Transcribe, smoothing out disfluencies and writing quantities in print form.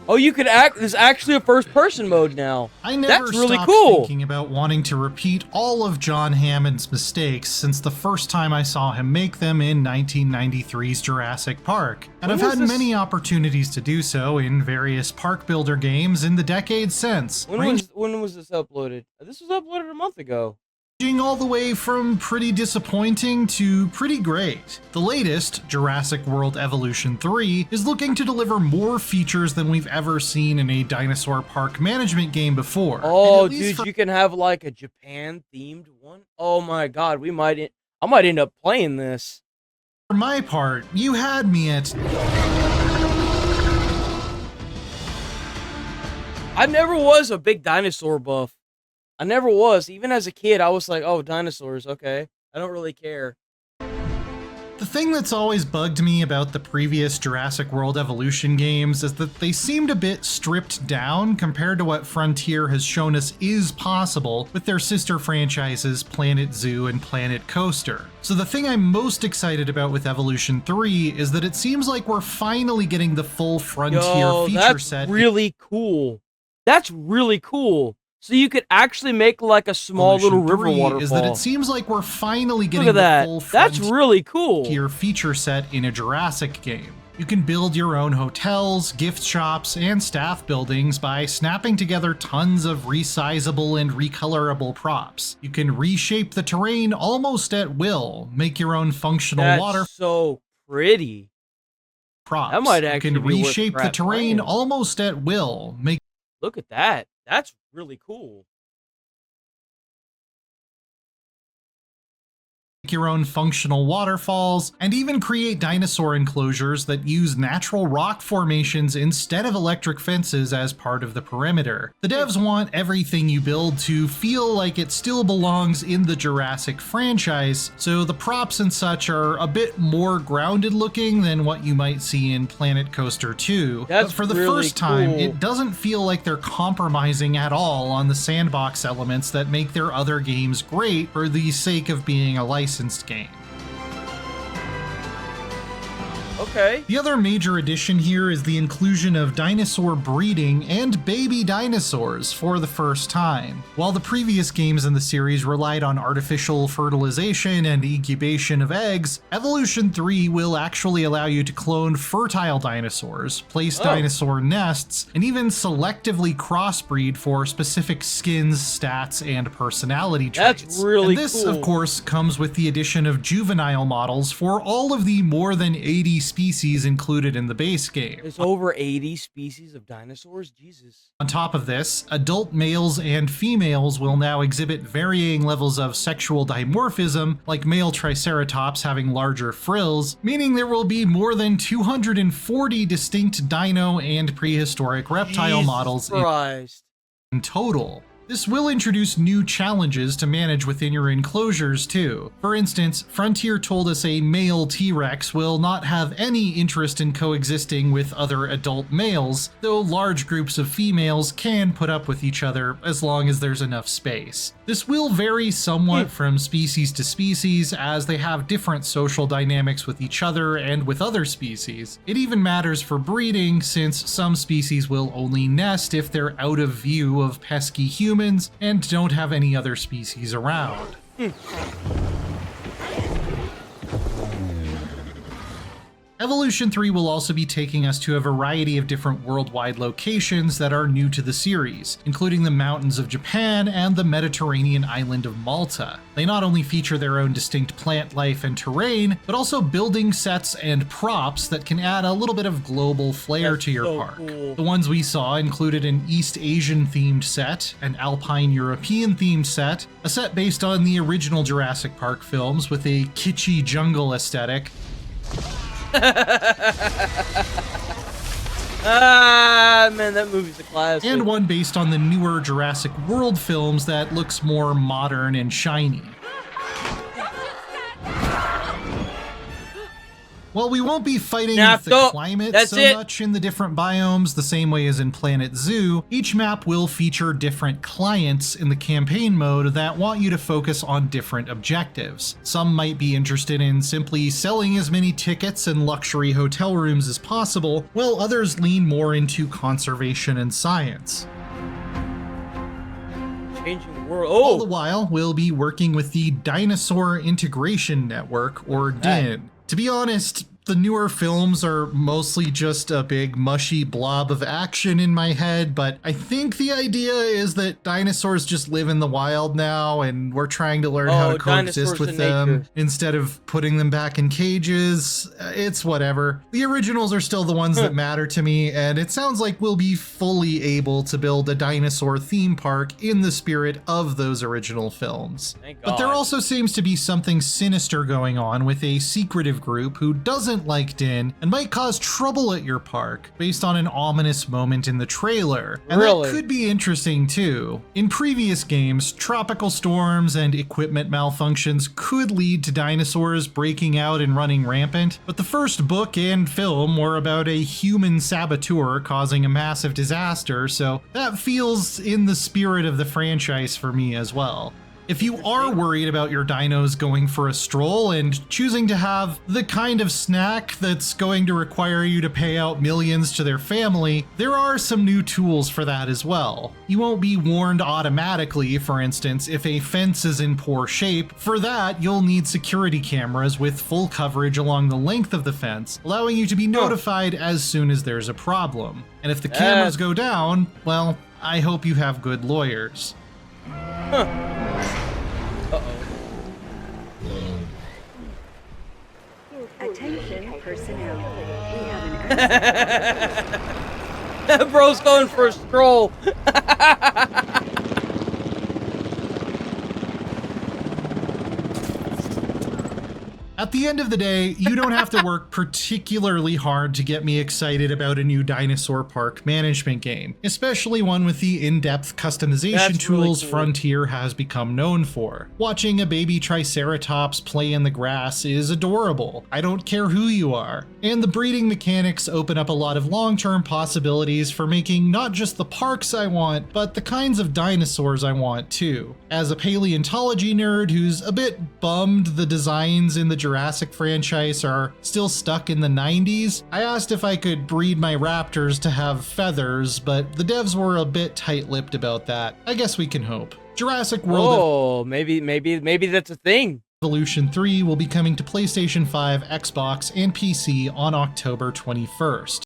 Oh, you could act. There's actually a first-person mode now. I never That's really stopped cool. thinking about wanting to repeat all of John Hammond's mistakes since the first time I saw him make them in 1993's Jurassic Park. And I've had many opportunities to do so in various park builder games in the decades since. When was this uploaded? This was uploaded a month ago. Ranging all the way from pretty disappointing to pretty great. The latest, Jurassic World Evolution 3, is looking to deliver more features than we've ever seen in a dinosaur park management game before. Oh, dude, you can have like a Japan-themed one? Oh my god, I might end up playing this. For my part, you had me at... I never was a big dinosaur buff. I never was. Even as a kid, I was like, oh, dinosaurs, okay. I don't really care. The thing that's always bugged me about the previous Jurassic World Evolution games is that they seemed a bit stripped down compared to what Frontier has shown us is possible with their sister franchises Planet Zoo and Planet Coaster. So the thing I'm most excited about with Evolution 3 is that it seems like we're finally getting the full Frontier feature set. That's really cool. That's really cool. So you could actually make like a small little river waterfall. Is that it seems like we're finally getting the full That's really cool. Feature set in a Jurassic game. You can build your own hotels, gift shops, and staff buildings by snapping together tons of resizable and recolorable props. You can reshape the terrain almost at will, make your own functional water. That's so pretty. Props. That might actually you can reshape the terrain almost at will. Look at that. That's really cool. Your own functional waterfalls, and even create dinosaur enclosures that use natural rock formations instead of electric fences as part of the perimeter. The devs want everything you build to feel like it still belongs in the Jurassic franchise, so the props and such are a bit more grounded looking than what you might see in Planet Coaster 2. That's but for the really first time, cool. it doesn't feel like they're compromising at all on the sandbox elements that make their other games great for the sake of being a licensed game. Okay. The other major addition here is the inclusion of dinosaur breeding and baby dinosaurs for the first time. While the previous games in the series relied on artificial fertilization and incubation of eggs, Evolution 3 will actually allow you to clone fertile dinosaurs, place dinosaur nests, and even selectively crossbreed for specific skins, stats, and personality traits. That's really cool. And this, cool. of course, comes with the addition of juvenile models for all of the more than 80 species included in the base game. There's over 80 species of dinosaurs? Jesus. On top of this, adult males and females will now exhibit varying levels of sexual dimorphism, like male Triceratops having larger frills, meaning there will be more than 240 distinct dino and prehistoric reptile models in total. This will introduce new challenges to manage within your enclosures too. For instance, Frontier told us a male T-Rex will not have any interest in coexisting with other adult males, though large groups of females can put up with each other as long as there's enough space. This will vary somewhat from species to species as they have different social dynamics with each other and with other species. It even matters for breeding since some species will only nest if they're out of view of pesky humans and don't have any other species around. Evolution 3 will also be taking us to a variety of different worldwide locations that are new to the series, including the mountains of Japan and the Mediterranean island of Malta. They not only feature their own distinct plant life and terrain, but also building sets and props that can add a little bit of global flair to your park. Cool. The ones we saw included an East Asian themed set, an Alpine European themed set, a set based on the original Jurassic Park films with a kitschy jungle aesthetic, man, that movie's a classic. and one based on the newer Jurassic World films that looks more modern and shiny. While we won't be fighting Nah, with the don't. climate That's so it. much in the different biomes the same way as in Planet Zoo, each map will feature different clients in the campaign mode that want you to focus on different objectives. Some might be interested in simply selling as many tickets and luxury hotel rooms as possible, while others lean more into conservation and science. Changing the world. All the Oh, while, we'll be working with the Dinosaur Integration Network, or DIN. To be honest, the newer films are mostly just a big mushy blob of action in my head, but I think the idea is that dinosaurs just live in the wild now and we're trying to learn how to coexist dinosaurs with in them nature. instead of putting them back in cages. It's whatever. The originals are still the ones that matter to me, and it sounds like we'll be fully able to build a dinosaur theme park in the spirit of those original films. Thank But there God. also seems to be something sinister going on with a secretive group who doesn't like Din and might cause trouble at your park based on an ominous moment in the trailer. And Really? that could be interesting too. In previous games, tropical storms and equipment malfunctions could lead to dinosaurs breaking out and running rampant, but the first book and film were about a human saboteur causing a massive disaster, so that feels in the spirit of the franchise for me as well. If you are worried about your dinos going for a stroll and choosing to have the kind of snack that's going to require you to pay out millions to their family, there are some new tools for that as well. You won't be warned automatically, for instance, if a fence is in poor shape. For that, you'll need security cameras with full coverage along the length of the fence, allowing you to be notified as soon as there's a problem. And if the cameras go down, well, I hope you have good lawyers. Attention personnel. We have an That bro's going for a stroll. At the end of the day, you don't have to work particularly hard to get me excited about a new dinosaur park management game, especially one with the in-depth customization That's really tools cool. Frontier has become known for. Watching a baby Triceratops play in the grass is adorable. I don't care who you are. And the breeding mechanics open up a lot of long-term possibilities for making not just the parks I want, but the kinds of dinosaurs I want too. As a paleontology nerd who's a bit bummed the designs in the Jurassic franchise are still stuck in the 90s, I asked if I could breed my raptors to have feathers, but the devs were a bit tight-lipped about that. I guess we can hope. Jurassic World Oh, maybe that's a thing. Evolution 3 will be coming to PlayStation 5, Xbox, and PC on October 21st.